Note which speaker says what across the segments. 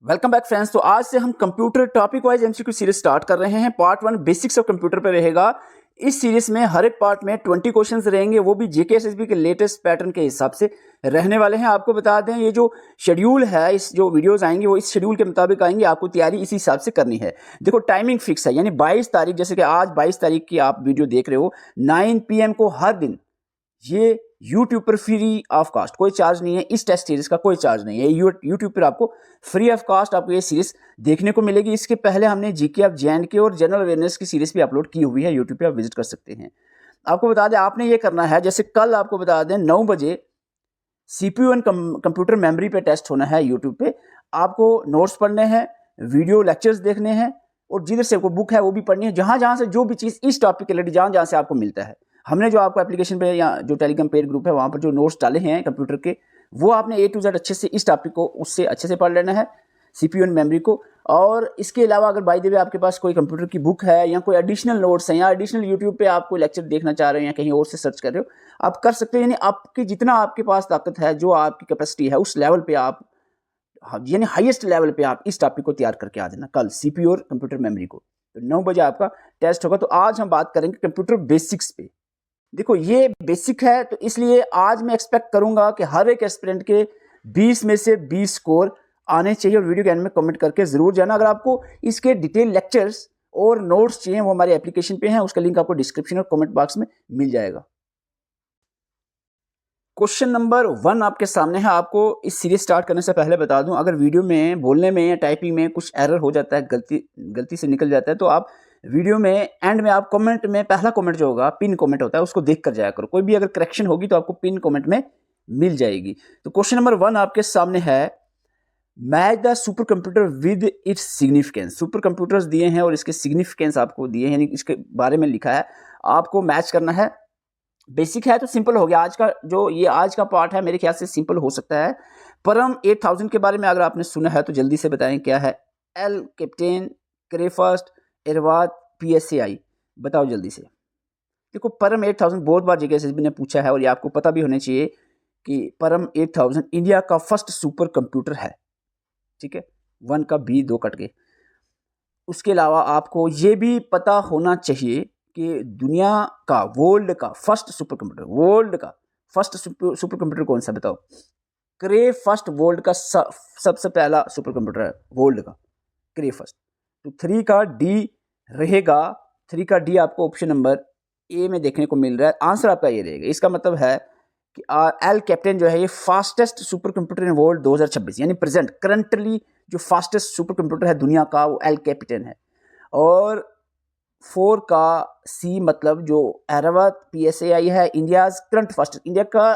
Speaker 1: Welcome back friends. तो आज से हम computer topic wise MCQ series start कर रहे हैं। पार्ट 1 बेसिक्स ऑफ कंप्यूटर पे रहेगा। इस सीरीज में हर एक पार्ट में 20 क्वेश्चंस रहेंगे, वो भी जीके एसएसबी के लेटेस्ट पैटर्न के हिसाब से रहने वाले हैं। आपको बता दें, ये जो शेड्यूल है, इस जो वीडियोस आएंगे वो इस शेड्यूल के मुताबिक आएंगे। आपको तैयारी इसी हिसाब से करनी है। देखो टाइमिंग फिक्स है, यानी 22 तारीख, जैसे कि आज 22 तारीख की आप वीडियो देख रहे हो, 9 PM को हर दिन ये YouTube पर फ्री ऑफ कास्ट, कोई चार्ज नहीं है। इस टेस्ट सीरीज का कोई चार्ज नहीं है। YouTube पर आपको फ्री ऑफ कास्ट आपको ये सीरीज देखने को मिलेगी। इसके पहले हमने जीके ऑफ जेएंडके और जनरल अवेयरनेस की सीरीज भी अपलोड की हुई है, YouTube पे आप विजिट कर सकते हैं। आपको बता दें, आपने ये करना है, जैसे कल आपको बता दें 9 बजे CPU एंड कंप्यूटर मेमोरी पे टेस्ट होना है YouTube पे। आपको नोट्स पढ़ने हैं, वीडियो लेक्चर्स देखने हैं, और जिधर से कोई बुक है वो भी पढ़नी है। जहाँ जहाँ से जो भी चीज़ इस टॉपिक के रिलेटेड जहाँ जहाँ से आपको मिलता है, हमने जो आपको एप्लीकेशन पे या जो टेलीग्राम पेड ग्रुप है वहाँ पर जो नोट्स डाले हैं कंप्यूटर के, वो आपने A to Z अच्छे से इस टॉपिक को उससे अच्छे से पढ़ लेना है, CPU एंड मेमोरी को। और इसके अलावा अगर बाय द वे आपके पास कोई कंप्यूटर की बुक है या कोई एडिशनल नोट्स हैं या एडिशनल यूट्यूब पे आप कोई लेक्चर देखना चाह रहे हैं या कहीं और से सर्च कर रहे हो, आप कर सकते हो। यानी आपकी जितना आपके पास ताकत है, जो आपकी कैपेसिटी है, उस लेवल पे आप, यानी हाईएस्ट लेवल पे आप इस टॉपिक को तैयार करके आ जाना कल, CPU और कंप्यूटर मेमोरी को। तो 9 बजे आपका टेस्ट होगा। तो आज हम बात करेंगे कंप्यूटर बेसिक्स पे। देखो ये बेसिक है, तो इसलिए आज मैं एक्सपेक्ट करूंगा कि हर एक एस्पिरेंट के 20 में से 20 स्कोर आने चाहिए। और वीडियो के एंड में कमेंट करके जरूर जाना। अगर आपको इसके डिटेल लेक्चर्स और नोट्स चाहिए, वो हमारे एप्लीकेशन पे हैं, उसका लिंक आपको डिस्क्रिप्शन और कमेंट बॉक्स में मिल जाएगा। क्वेश्चन नंबर 1 आपके सामने है। आपको इस सीरीज स्टार्ट करने से पहले बता दूं, अगर वीडियो में बोलने में या टाइपिंग में कुछ एरर हो जाता है, गलती से निकल जाता है, तो आप वीडियो में एंड में आप कमेंट में पहला कमेंट जो होगा, पिन कमेंट होता है, उसको देख कर जाया करो। कोई भी अगर करेक्शन होगी तो आपको पिन कमेंट में मिल जाएगी। तो क्वेश्चन नंबर 1 आपके सामने है, match the super computer with its significance. Super computers दिए हैं और इसके सिग्निफिकेंस आपको दिए हैं, यानी इसके बारे में लिखा है, आपको मैच करना है। बेसिक है तो सिंपल हो गया। आज का जो ये आज का पार्ट है, मेरे ख्याल से सिंपल हो सकता है। परम 8000 के बारे में अगर आपने सुना है तो जल्दी से बताएं क्या है। एल कैप्टेन, क्रेफर्स्ट, एरवात, PSAI, बताओ जल्दी से। देखो परम 8000 बहुत बार जीके ने पूछा है, और ये आपको पता भी होना चाहिए कि परम 8000 इंडिया का फर्स्ट सुपर कंप्यूटर है। ठीक है, 1 का B 2 कट गए। उसके अलावा आपको ये भी पता होना चाहिए कि दुनिया का, वर्ल्ड का फर्स्ट सुपर कंप्यूटर, वर्ल्ड का फर्स्ट सुपर कंप्यूटर कौन सा, बताओ। क्रे फर्स्ट वर्ल्ड का सबसे पहला सुपर कंप्यूटर है वर्ल्ड का, क्रे फर्स्ट। तो 3 का D रहेगा। 3 का D आपको ऑप्शन नंबर A में देखने को मिल रहा है। आंसर आपका ये रहेगा। इसका मतलब है कि एल कैप्टन जो है ये fastest super computer in world 2026, यानी प्रेजेंट करंटली जो फास्टेस्ट सुपर कंप्यूटर है दुनिया का, वो एल कैप्टन है। और 4 का C मतलब जो एरावत PSAI है, इंडियाज करंट फास्टेस्ट, इंडिया का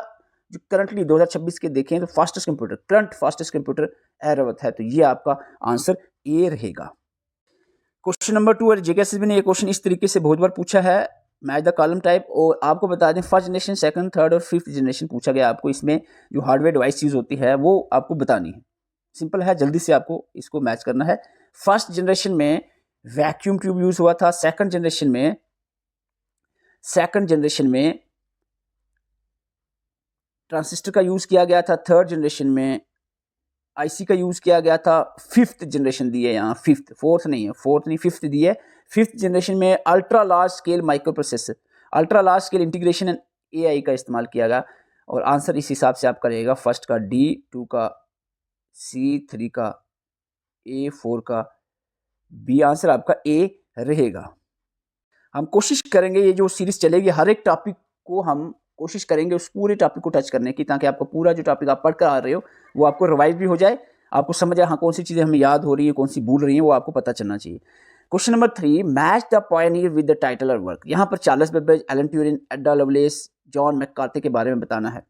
Speaker 1: जो करंटली 2026 के देखें तो fastest computer, current fastest computer Airavat है। तो ये आपका आंसर A रहेगा। क्वेश्चन नंबर 2 है, जेके ने ये क्वेश्चन इस तरीके से बहुत बार पूछा है, मैच द कॉलम टाइप। और आपको बता दें, फर्स्ट जनरेशन, सेकंड, थर्ड और फिफ्थ जनरेशन पूछा गया। आपको इसमें जो हार्डवेयर डिवाइस यूज होती है वो आपको बतानी है। सिंपल है, जल्दी से आपको इसको मैच करना है। फर्स्ट जनरेशन में वैक्यूम ट्यूब यूज हुआ था। सेकंड जनरेशन में ट्रांजिस्टर का यूज किया गया था। थर्ड जनरेशन में IC का यूज किया गया था। फिफ्थ जनरेशन दी है यहाँ, फिफ्थ, फोर्थ नहीं है, फोर्थ नहीं, फिफ्थ दी है। फिफ्थ जनरेशन में ultra large scale micro processor, ultra large scale integration and AI का इस्तेमाल किया गया। और आंसर इस हिसाब से आप करिएगा। फर्स्ट का D, 2 का C, 3 का A, 4 का B। आंसर आपका A रहेगा। हम कोशिश करेंगे, ये जो सीरीज चलेगी, हर एक टॉपिक को हम कोशिश करेंगे उस पूरे टॉपिक को टच करने की, ताकि आपको पूरा जो टॉपिक आप पढ़ कर आ रहे हो वो आपको रिवाइज भी हो जाए, आपको समझ आए हाँ कौन सी चीज़ें हमें याद हो रही है, कौन सी भूल रही है, वो आपको पता चलना चाहिए। Question number 3, match the Pioneer with the title और वर्क। यहाँ पर चार्ल्स बेबेज, एलन ट्यूरिंग, एडा लवलेस, जॉन मैककार्थी के बारे में बताना है।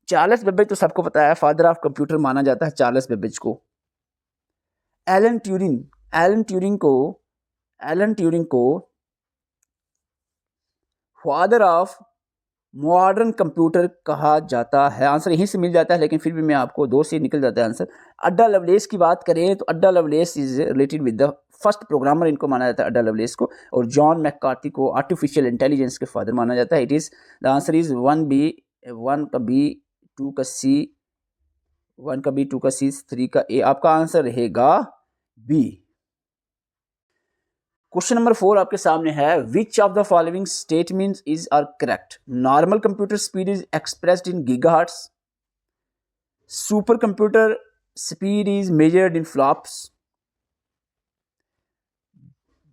Speaker 1: चार्ल्स बेबेज तो सबको पता है, फादर ऑफ कंप्यूटर माना जाता है चार्ल्स बेबेज को। एलन ट्यूरिंग को फादर ऑफ मॉडर्न कंप्यूटर कहा जाता है। आंसर यहीं से मिल जाता है, लेकिन फिर भी मैं आपको 2 से निकल जाता है आंसर। अड्डा लवलेस की बात करें तो अड्डा loveless is related with the first programmer, इनको माना जाता है अड्डा लवलेस को। और जॉन मैककार्थी को आर्टिफिशियल इंटेलिजेंस के फादर माना जाता है। It is the answer is 1 का B, 2 का C, 1 का बी, 2 का सी, 3 का ए। आपका आंसर रहेगा बी। क्वेश्चन नंबर 4 आपके सामने है, which of the following statements is are correct? Normal computer speed is expressed in gigahertz, super computer speed is measured in flops,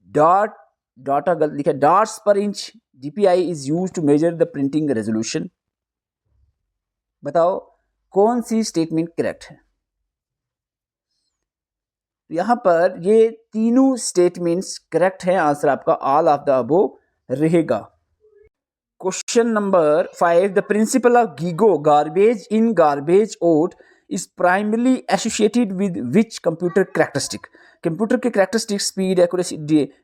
Speaker 1: data गलत लिखा, dots per inch DPI is use to measure the printing resolution. बताओ कौन सी statement correct है? यहां पर ये तीनों statements correct हैं। आंसर आपका ऑल ऑफ द अबोव रहेगा। Question number 5, the principle of GIGO garbage in garbage out is primarily associated with which computer characteristic? Computer के characteristic speed, accuracy,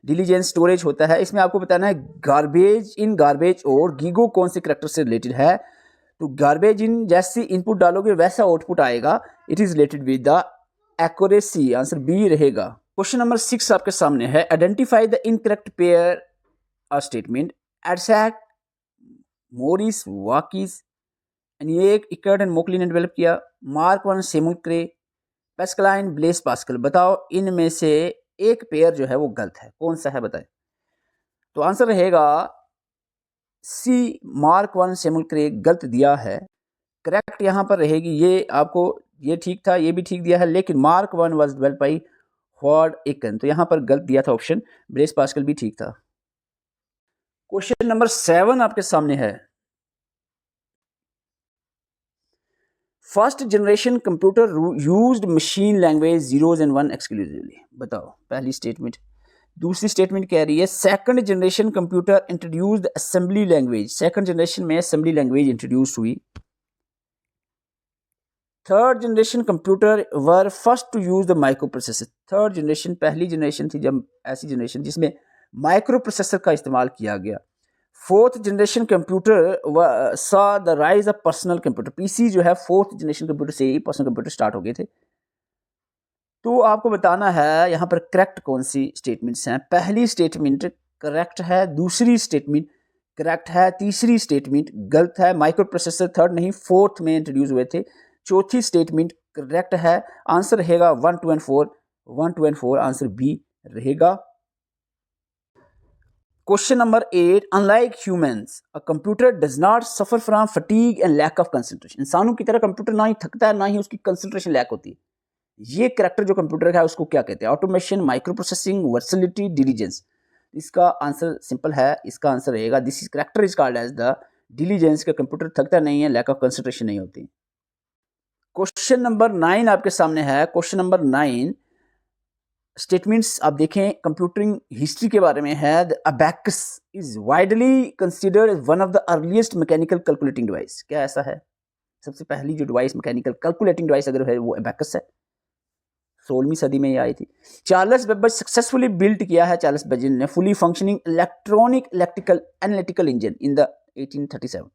Speaker 1: diligence, storage होता है। इसमें आपको बताना है garbage in garbage out GIGO कौन से कैरेक्टर से रिलेटेड है। तो गार्बेज इन जैसे इनपुट डालोगे वैसा आउटपुट आएगा। It is related with the accuracy. Answer B रहेगा। क्वेश्चन नंबर 6 आपके सामने है, आइडेंटिफाई द इनकरेक्ट पेयर और statement. EDSAC, Maurice, Wilkes, ENIAC, Eckert and Mauchly ने डेवलप किया। Mark 1 Seymour Cray, Pascaline, Blaise Pascal. बताओ इनमें से एक पेयर जो है वो गलत है, कौन सा है बताएं? तो आंसर रहेगा सी, मार्क 1 सेमुल क्रे गलत दिया है। करेक्ट यहां पर रहेगी ये, आपको ये ठीक था, ये भी ठीक दिया है, लेकिन Mark 1 was developed by Howard Aiken, तो यहां पर गलत दिया था ऑप्शन। ब्लेस पास्कल भी ठीक था। क्वेश्चन नंबर 7 आपके सामने है, first generation computer used machine language zeros and one exclusively. बताओ पहली स्टेटमेंट। दूसरी स्टेटमेंट कह रही है second generation computer introduced assembly language. Second generation में असेंबली लैंग्वेज इंट्रोड्यूस हुई। Third generation computer were first to use the microprocessor. Third generation पहली generation थी जब ऐसी जनरेशन जिसमें माइक्रो प्रोसेसर का इस्तेमाल किया गया। फोर्थ जनरेशन कंप्यूटर सा the rise of personal computer. PC जो है फोर्थ जनरेशन कंप्यूटर से ही पर्सनल कंप्यूटर स्टार्ट हो गए थे। तो आपको बताना है यहाँ पर करेक्ट कौन सी स्टेटमेंट्स हैं। पहली स्टेटमेंट करेक्ट है, दूसरी स्टेटमेंट करेक्ट है, तीसरी स्टेटमेंट गलत है। माइक्रो प्रोसेसर थर्ड नहीं फोर्थ में इंट्रोड्यूस हुए थे। चौथी स्टेटमेंट करेक्ट है। आंसर रहेगा 1, 2 and 4। 1, 2 and 4 आंसर बी रहेगा। Question number 8, unlike humans a computer does not suffer from fatigue and lack of concentration. इंसानों की तरह कंप्यूटर ना ही थकता है ना ही उसकी कंसंट्रेशन लैक होती है। ये कैरेक्टर जो कंप्यूटर का है उसको क्या कहते हैं? Automation, micro processing, versatility, diligence. इसका आंसर सिंपल है, इसका आंसर रहेगा this is character is called as the diligence. का कंप्यूटर थकता नहीं है, लैक ऑफ कंसंट्रेशन नहीं होती। क्वेश्चन नंबर 9 आपके सामने है। क्वेश्चन नंबर 9 स्टेटमेंट्स आप देखें कंप्यूटरिंग हिस्ट्री के बारे में है। The abacus is widely considered as one of the earliest mechanical calculating device. क्या ऐसा है? सबसे पहली जो डिवाइस मैकेनिकल कैलकुलेटिंग डिवाइस अगर है वो अबैकस है। 16वीं सदी में ये आई थी। चार्ल्स बेबेज सक्सेसफुली बिल्ट किया है चार्ल्स बेबेज ने fully functioning electronic electrical analytical engine in the 1837।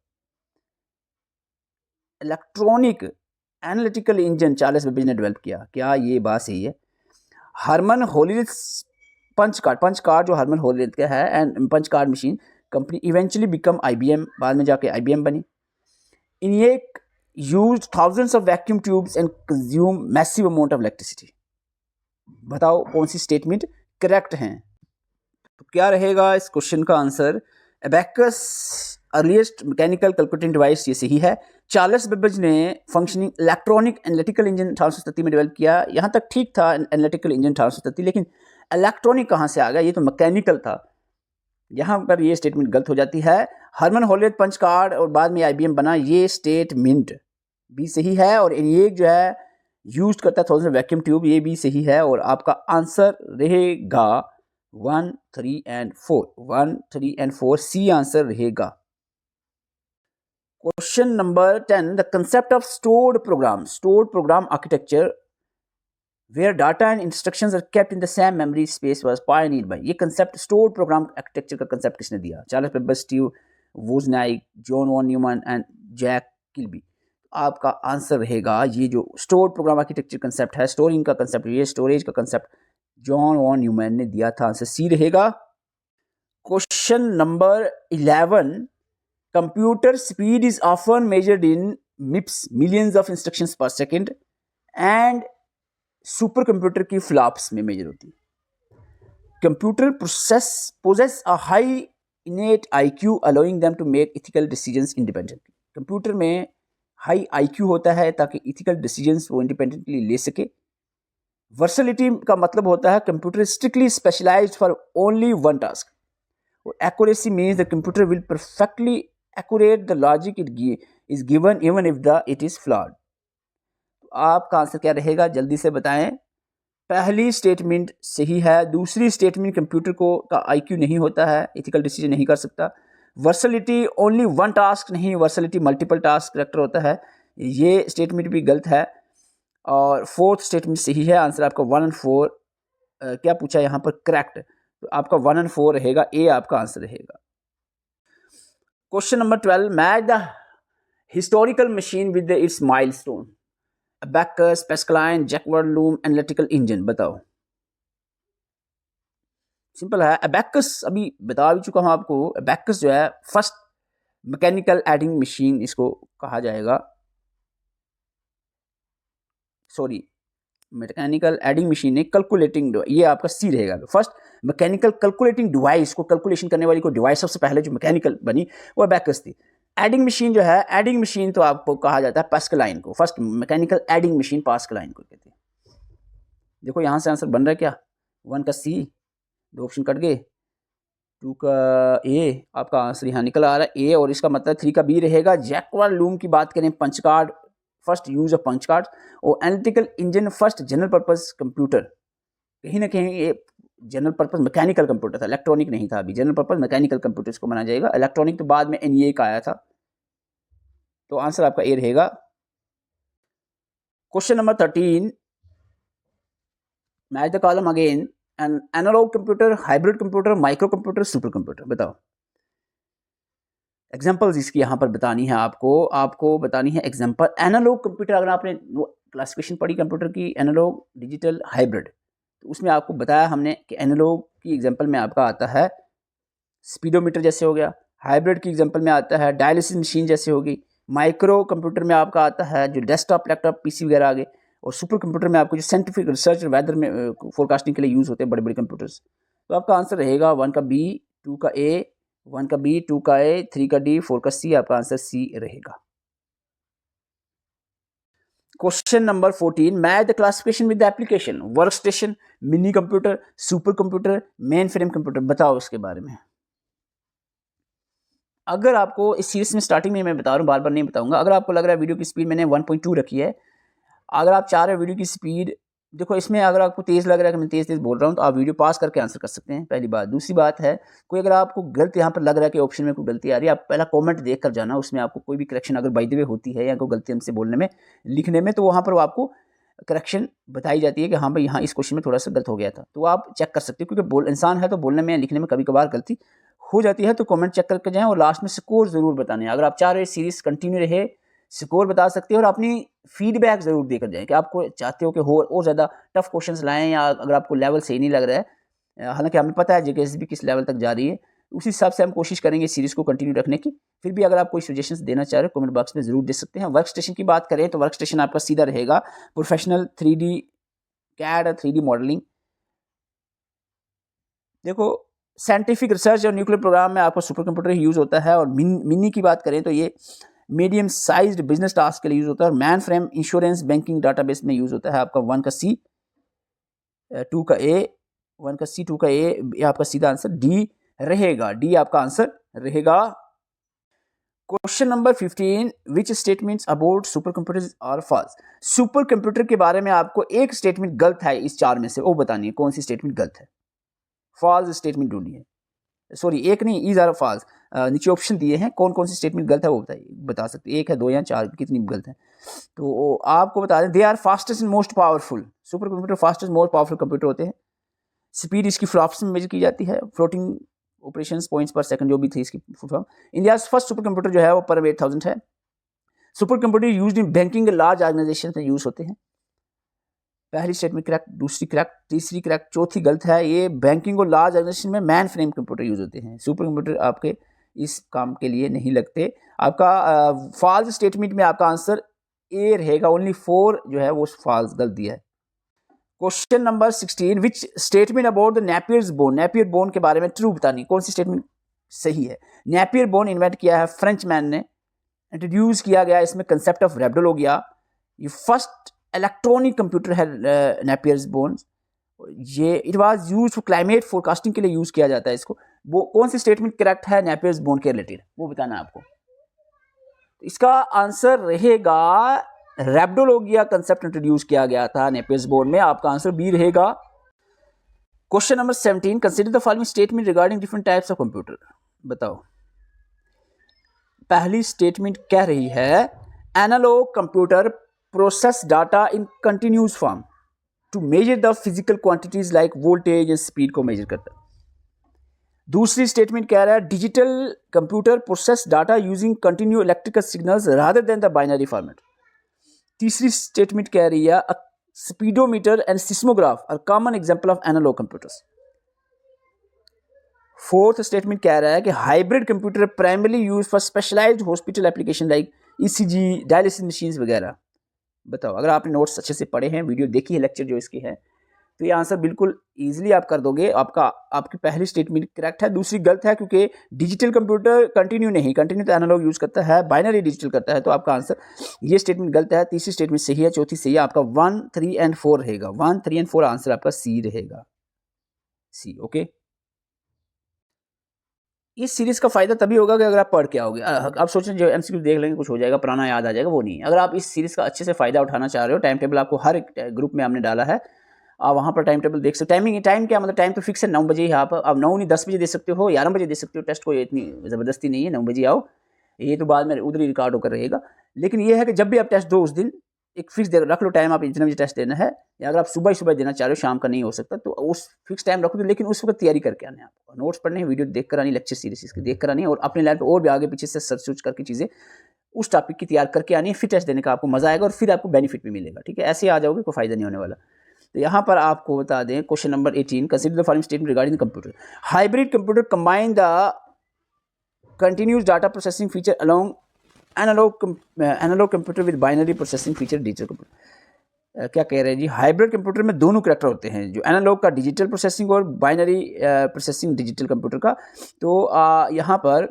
Speaker 1: Electronic analytical engine Charles Babbage ने डेवलप किया। क्या ये बात सही है? हरमन होलीडेथ पंच कार्ड जो हरमन होलीडेथ का है and punch card machine company eventually become IBM, बाद में जाके IBM बनी। ENIAC used thousands of vacuum tubes and consume massive amount of electricity. बताओ कौन सी स्टेटमेंट करेक्ट हैं? तो क्या रहेगा इस क्वेश्चन का answer? Abacus earliest mechanical calculating device, ये सही है। चार्ल्स बेबेज ने फंक्शनिंग इलेक्ट्रॉनिक एनालिटिकल इंजन 1837 में डेवलप किया। यहाँ तक ठीक था एनालिटिकल इंजन 1837, लेकिन इलेक्ट्रॉनिक कहाँ से आ गया? ये तो मैकेनिकल था। यहाँ पर ये स्टेटमेंट गलत हो जाती है। हरमन होलीडेथ पंच कार्ड और बाद में IBM बना, ये स्टेटमेंट भी सही है। और ये जो है यूज करता है थाउजेंड वैक्यूम ट्यूब, ये भी सही है। और आपका आंसर रहेगा 1, 3 and 4। 1, 3 and 4 सी आंसर रहेगा। Question number 10, the concept of stored program architecture where data and instructions are kept in the same memory space was pioneered by. ये कंसेप्ट स्टोर्ड प्रोग्राम आर्किटेक्चर का concept किसने दिया? Charles Babbage, Steve Wozniak, John von Neumann and Jack Kilby. आपका answer रहेगा ये जो stored program architecture concept है, storing का कंसेप्ट, ये स्टोरेज का कंसेप्ट जॉन वॉन न्यूमैन ने दिया था। आंसर सी रहेगा। Question number 11, computer speed is often measured in MIPS, millions of instructions per second. And super computer की फ्लॉप्स में मेजर होती है। Computer possess a high innate IQ allowing them to make ethical decisions independently. Computer में high IQ होता है ताकि ethical decisions वो independently ले सके। वर्सलिटी का मतलब होता है computer strictly specialised for only one task. और accuracy means the computer will perfectly accurate the logic it is given even if the it is flawed. आपका आंसर क्या रहेगा, जल्दी से बताएं। पहली स्टेटमेंट सही है। दूसरी स्टेटमेंट कंप्यूटर को का IQ नहीं होता है, इथिकल डिसीजन नहीं कर सकता। वर्सलिटी ओनली वन टास्क नहीं, वर्सलिटी मल्टीपल टास्क करेक्टर होता है, ये स्टेटमेंट भी गलत है। और फोर्थ स्टेटमेंट सही है। आंसर आपका 1 और 4 क्या पूछा यहाँ पर, करेक्ट। तो आपका 1 और 4 रहेगा, ए आपका आंसर रहेगा। Question number 12, match the historical machine with its milestone. Abacus, Pascaline, Jacquard loom, analytical engine. बताओ। सिंपल है। अबैकस अभी बता भी चुका हूं आपको। अबैकस जो है फर्स्ट मैकेनिकल एडिंग मशीन इसको कहा जाएगा। सॉरी, मैकेनिकल एडिंग मशीन है, कैलकुलेटिंग, ये आपका सी रहेगा। फर्स्ट मैकेनिकल कैलकुलेटिंग डिवाइस, को कैलकुलेशन करने वाली को डिवाइस सबसे पहले जो मैकेनिकल बनी वो अबैकस थी। एडिंग मशीन जो है, एडिंग मशीन तो आपको कहा जाता है पैस्कलाइन को। फर्स्ट मैकेनिकल एडिंग मशीन पैस्कलाइन को कहते हैं। देखो यहाँ से आंसर बन रहा है क्या, 1 का सी, 2 ऑप्शन कट गए, 2 का ए, आपका आंसर यहाँ निकल आ रहा है ए, और इसका मतलब 3 का बी रहेगा। जैकवर्ड लूम की बात करें, punch card, first use of punch card, और analytical engine first general purpose computer. कहीं ना कहीं ये जनरल पर्पस मैकेनिकल कंप्यूटर था, इलेक्ट्रॉनिक नहीं था। अभी जनरल पर्पस मैकेनिकल कंप्यूटर इसको माना जाएगा। इलेक्ट्रॉनिक तो बाद में NEA का आया था। तो आंसर आपका ए रहेगा। Question number 13, match the column again. An analog computer, hybrid computer, micro computer, super computer. बताओ। एग्जाम्पल्स इसकी यहाँ पर बतानी है आपको बतानी है एग्जाम्पल। एनालॉग कंप्यूटर, अगर आपने क्लासिफिकेशन पढ़ी कंप्यूटर की, एनालॉग, डिजिटल, हाइब्रिड, तो उसमें आपको बताया हमने कि एनालॉग की एग्जाम्पल में आपका आता है स्पीडोमीटर जैसे हो गया। हाइब्रिड की एग्जाम्पल में आता है डायलिसिस मशीन जैसे होगी। माइक्रो कंप्यूटर में आपका आता है जो डेस्कटॉप, लैपटॉप, PC वगैरह आ गए। और सुपर कंप्यूटर में आपको जो साइंटिफिक रिसर्च, वेदर में फोरकास्टिंग के लिए यूज़ होते हैं बड़े बड़े कंप्यूटर्स। तो आपका आंसर रहेगा 1 का बी, 2 का ए, 1 का बी, 2 का ए, 3 का डी, 4 का सी। आपका आंसर सी रहेगा। Question number 14, match the classification with the application. Work station, mini computer, super computer, main frame computer. बताओ उसके बारे में। अगर आपको इस सीरीज में स्टार्टिंग में मैं बता रहा हूँ, बार बार नहीं बताऊंगा। अगर आपको लग रहा है वीडियो की स्पीड मैंने 1.2 रखी है, अगर आप चाह रहे हो वीडियो की स्पीड, देखो इसमें अगर आपको तेज़ लग रहा है कि मैं तेज़ बोल रहा हूँ, तो आप वीडियो पास करके आंसर कर सकते हैं, पहली बात। दूसरी बात है, कोई अगर आपको गलत यहाँ पर लग रहा है कि ऑप्शन में कोई गलती आ रही है, आप पहला कमेंट देख कर जाना, उसमें आपको कोई भी करेक्शन अगर बाय द वे होती है या कोई गलती हमसे बोलने में, लिखने में, तो वहाँ पर आपको करेक्शन बताई जाती है कि हाँ भाई यहाँ इस क्वेश्चन में थोड़ा सा गलत हो गया था, तो आप चेक कर सकते हो। क्योंकि इंसान है तो बोलने में, लिखने में कभी कभार गलती हो जाती है। तो कमेंट चेक करके जाएँ, और लास्ट में स्कोर ज़रूर बताने। अगर आप चाह रहे सीरीज़ कंटिन्यू रहे, स्कोर बता सकते हो, और अपनी फीडबैक ज़रूर देकर जाएँ कि आपको चाहते हो कि और ज़्यादा टफ क्वेश्चंस लाएँ, या अगर आपको लेवल सही नहीं लग रहा है, हालांकि हमें पता है जीके भी किस लेवल तक जा रही है, उसी हिसाब से हम कोशिश करेंगे सीरीज़ को कंटिन्यू रखने की। फिर भी अगर आप कोई सजेशंस देना चाह रहे हो, कमेंट बॉक्स में ज़रूर दे सकते हैं। वर्क स्टेशन की बात करें तो वर्क स्टेशन आपका सीधा रहेगा professional 3D CAD, 3D modelling. देखो साइंटिफिक रिसर्च और न्यूक्लियर प्रोग्राम में आपको सुपर कंप्यूटर यूज़ होता है। और मिनी की बात करें तो ये मीडियम साइज्ड बिजनेस टास्क के लिए यूज़ होता है। और man frame insurance banking database में यूज़ होता है। आपका 1 का सी, 2 का ए, 1 का सी, 2 का ए, आपका सीधा आंसर डी रहेगा। डी आपका आंसर रहेगा। Question number 15, which statements about super computers are false. Super computer के बारे में आपको एक स्टेटमेंट गलत है इस 4 में से, वो बतानी है कौन सी स्टेटमेंट गलत है। फॉल्स स्टेटमेंट ढूंढनी है। सॉरी, एक नहीं, इज आर फॉल्स। नीचे ऑप्शन दिए हैं, कौन कौन सी स्टेटमेंट गलत है वो बता सकते हैं। 1 है, 2 या 4, कितनी गलत है। तो आपको बता दें, they are fastest and most powerful. Super computer fastest most powerful computer होते हैं। स्पीड इसकी फ्लॉप्स में मेजर की जाती है। Floating operations points per second जो भी थी इसकी full form. India first super computer जो है वो पर 8000 है। Super computer used in banking large organization में यूज होते हैं। पहली स्टेटमेंट करेक्ट, दूसरी करेक्ट, तीसरी करेक्ट, चौथी गलत है। ये बैंकिंग और लार्ज ऑर्गेनाइजेशन में मैन फ्रेम कंप्यूटर यूज होते हैं। सुपर कंप्यूटर आपके इस काम के लिए नहीं लगते। आपका फॉल्स स्टेटमेंट में आपका आंसर ए रहेगा, ओनली 4 जो है वो फॉल्स, गलत दिया है। Question number 16, which statement about the Napier's bone, Napier bone के बारे में ट्रू बतानी, कौन सी स्टेटमेंट सही है। नेपियर बोन इन्वेंट किया है फ्रेंच मैन ने, इंट्रोड्यूस किया गया इसमें कंसेप्ट ऑफ रेप्डोलोगिया, ये फर्स्ट इलेक्ट्रॉनिक कंप्यूटर है नेपियर्स बोन, ये it was use for climate forecasting के लिए यूज किया जाता है इसको। वो कौन सी स्टेटमेंट करेक्ट है नेपियर्स बोन के रिलेटेड, वो बताना है आपको। इसका आंसर रहेगा रेप्डोलोगिया कंसेप्ट इंट्रोड्यूस किया गया था नेपियर्स बोन में, आपका आंसर बी रहेगा। Question number 17, consider the following statement regarding different types of computer, बताओ। पहली स्टेटमेंट कह रही है analog computer process data in continuous form to measure the physical quantities like voltage and speed को measure करता है। दूसरी स्टेटमेंट कह रहा है digital computer process data using continue electrical signals rather than the binary format. तीसरी statement कह रही है speedometer and seismograph are common example of analog computers. Fourth statement कह रहा है कि hybrid computer primarily use for specialized hospital application like ECG, dialysis machines वगैरह। बताओ, अगर आपने नोट्स अच्छे से पढ़े हैं, वीडियो देखी है, लेक्चर जो इसकी है, तो ये आंसर बिल्कुल इजीली आप कर दोगे। आपकी पहली स्टेटमेंट करेक्ट है, दूसरी गलत है क्योंकि डिजिटल कंप्यूटर कंटिन्यू नहीं, कंटिन्यू तो एनालॉग यूज करता है, बाइनरी डिजिटल करता है, तो आपका आंसर ये स्टेटमेंट गलत है। तीसरी स्टेटमेंट सही है, चौथी सही है, आपका 1, 3 एंड 4 रहेगा। 1, 3 एंड 4 आंसर आपका सी रहेगा, सी। ओके, इस सीरीज का फायदा तभी होगा कि अगर आप पढ़ के आओगे। आप सोचें जो एमसीक्यू देख लेंगे कुछ हो जाएगा, पुराना याद आ जाएगा, वो नहीं। अगर आप इस सीरीज का अच्छे से फायदा उठाना चाह रहे हो, टाइम टेबल आपको हर एक ग्रुप में हमने डाला है, आप वहाँ पर टाइम टेबल देख सकते हो। टाइम क्या मतलब, टाइम तो फिक्स है 9 बजे ही। आप 9 नहीं 10 बजे दे सकते हो, 11 बजे दे सकते हो, टेस्ट को इतनी ज़बरदस्ती नहीं है, 9 बजे आओ, ये तो बाद में उधर ही रिकॉर्ड होकर रहेगा। लेकिन ये है कि जब भी आप टेस्ट दो उस दिन एक फिक्स रख लो टाइम, आप इतने बजे टेस्ट देना है, या अगर आप सुबह ही सुबह देना चाह रहे हो, शाम का नहीं हो सकता, तो उस फिक्स टाइम रखो। लेकिन उस वक्त तैयारी करके आने, आपको नोट्स पढ़ने, वीडियो देख कर आनी, लेक्चर सीरीज इसकी देख कर आनी, और अपने लेवल पर और भी आगे पीछे से सर्च करके चीज़ें उस टॉपिक की तैयार करके आनी है, फिर टेस्ट देने का आपको मजा आएगा और फिर आपको बेनिफिट भी मिलेगा। ठीक है, ऐसे आ जाओगे कोई फायदा नहीं होने वाला। तो यहाँ पर आपको बता दें question number 18, consider the following statement regarding the computer. Hybrid computer combine the continuous data processing feature along analog computer with binary processing feature digital computer. क्या कह रहे हैं जी, हाइब्रिड कंप्यूटर में दोनों करैक्टर होते हैं, जो एनालॉग का डिजिटल प्रोसेसिंग और बाइनरी प्रोसेसिंग डिजिटल कंप्यूटर का। तो यहाँ पर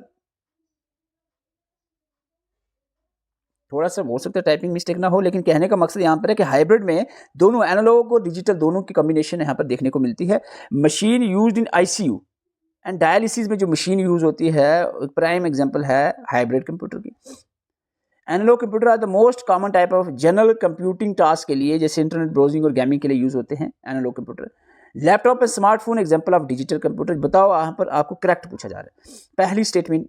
Speaker 1: थोड़ा सा हो सकता है टाइपिंग मिस्टेक ना हो, लेकिन कहने का मकसद यहाँ पर है कि हाइब्रिड में दोनों एनालॉग और डिजिटल दोनों की कॉम्बिनेशन यहाँ पर देखने को मिलती है। Machine used in ICU and dialysis में जो मशीन यूज होती है, प्राइम एग्जांपल है हाइब्रिड कंप्यूटर की। Analog computer are the most common type of general computing task के लिए, जैसे इंटरनेट ब्राउजिंग और गेमिंग के लिए यूज होते हैं analogue computer. Laptop and smartphone example of digital computer. बताओ, यहाँ पर आपको करेक्ट पूछा जा रहा है। पहली स्टेटमेंट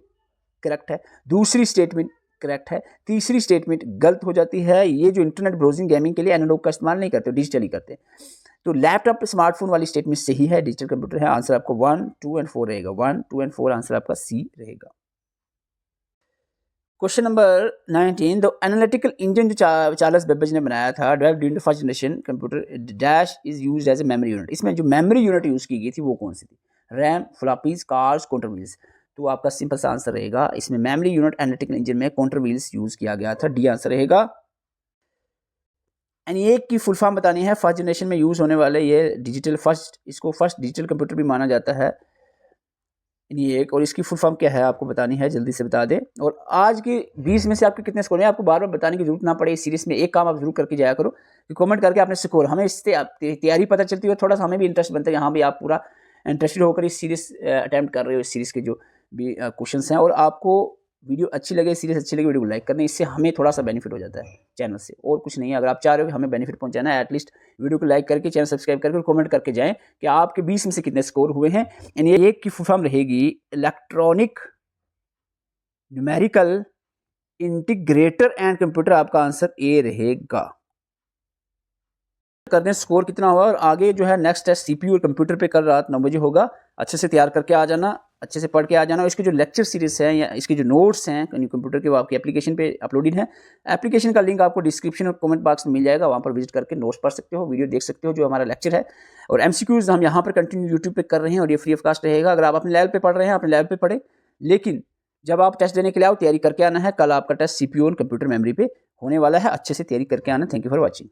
Speaker 1: करेक्ट है, दूसरी स्टेटमेंट करेक्ट है, तीसरी स्टेटमेंट गलत हो जाती है। ये जो इंटरनेट ब्राउजिंग गेमिंग के लिए एनालॉग का इस्तेमाल नहीं करते, डिजिटल ही करते हैं। तो लैपटॉप स्मार्टफोन वाली स्टेटमेंट सही है, डिजिटल कंप्यूटर है। आंसर आपको 1, 2 एंड 4 रहेगा। 1, 2 एंड 4 आंसर आपका सी रहेगा। Question number 19, the analytical engine जो चार्ल्स बेबेज ने बनाया था, developed during the first generation computer dash is used as a memory unit. इसमें जो मेमोरी यूनिट यूज की गई थी वो कौन सी थी? RAM, floppies, cards, counter wheels. तो आपका सिंपल सा आंसर रहेगा, इसमें मेमोरी यूनिट एनालिटिकल इंजन में काउंटर व्हील्स यूज किया गया था। डी आंसर रहेगा। ENIAC की फुल फॉर्म बतानी है। फर्स्ट जनरेशन में यूज होने वाले ये डिजिटल इसको फर्स्ट डिजिटल कंप्यूटर भी माना जाता है ENIAC, और इसकी फुल फॉर्म क्या है आपको बतानी है, जल्दी से बता दें। और आज की 20 में से आपके कितने स्कोर हैं, आपको बार बार बताने की जरूरत ना पड़े। इस सीरीज में एक काम आप जरूर करके जाया करो कि कमेंट करके आपने स्कोर, हमें इससे तैयारी पता चलती है, थोड़ा सा हमें भी इंटरेस्ट बनता है। यहाँ भी आप पूरा इंटरेस्टेड होकर इस सीरीज अटैम्प्ट कर रहे हो, इस सीरीज के जो भी क्वेश्चन हैं। और आपको वीडियो अच्छी लगे, सीरीज अच्छी लगे, वीडियो को लाइक करना, इससे हमें थोड़ा सा बेनिफिट हो जाता है चैनल से, और कुछ नहीं है। अगर आप चाह रहे हो कि हमें बेनिफिट पहुंचाना है, एटलीस्ट वीडियो को लाइक करके, चैनल सब्सक्राइब करके, कमेंट करके जाएं कि आपके 20 में से कितने स्कोर हुए हैं। ENIAC की फुल फॉर्म रहेगी electronic numerical integrator and computer. आपका आंसर ए रहेगा। करते हैं स्कोर कितना हुआ, और आगे जो है नेक्स्ट टेस्ट CPU और कंप्यूटर पे कल रात 9 बजे होगा। अच्छे से तैयार करके आ जाना, अच्छे से पढ़ के आ जाना। और इसके जो लेक्चर सीरीज है या इसके जो नोट्स हैं कंप्यूटर के, वो आपकी एप्लीकेशन पे अपलोडेड है। एप्लीकेशन का लिंक आपको डिस्क्रिप्शन और कमेंट बॉक्स में मिल जाएगा, वहाँ पर विजिट करके नोट्स पढ़ सकते हो, वीडियो देख सकते हो जो हमारा लेक्चर है। और MCQs हम यहाँ पर कंटिन्यू यूट्यूब पर कर रहे हैं और ये फ्री ऑफ कास्ट रहेगा। अगर आप अपने लेवल पर पढ़ रहे हैं, अपने लेवल पर पढ़े, लेकिन जब आप टेस्ट देने के लिए आओ, तैयारी करके आना है। कल आपका टेस्ट CPU और कंप्यूटर मेमोरी पे होने वाला है। अच्छे से तैयारी करके आना। Thank you for watching.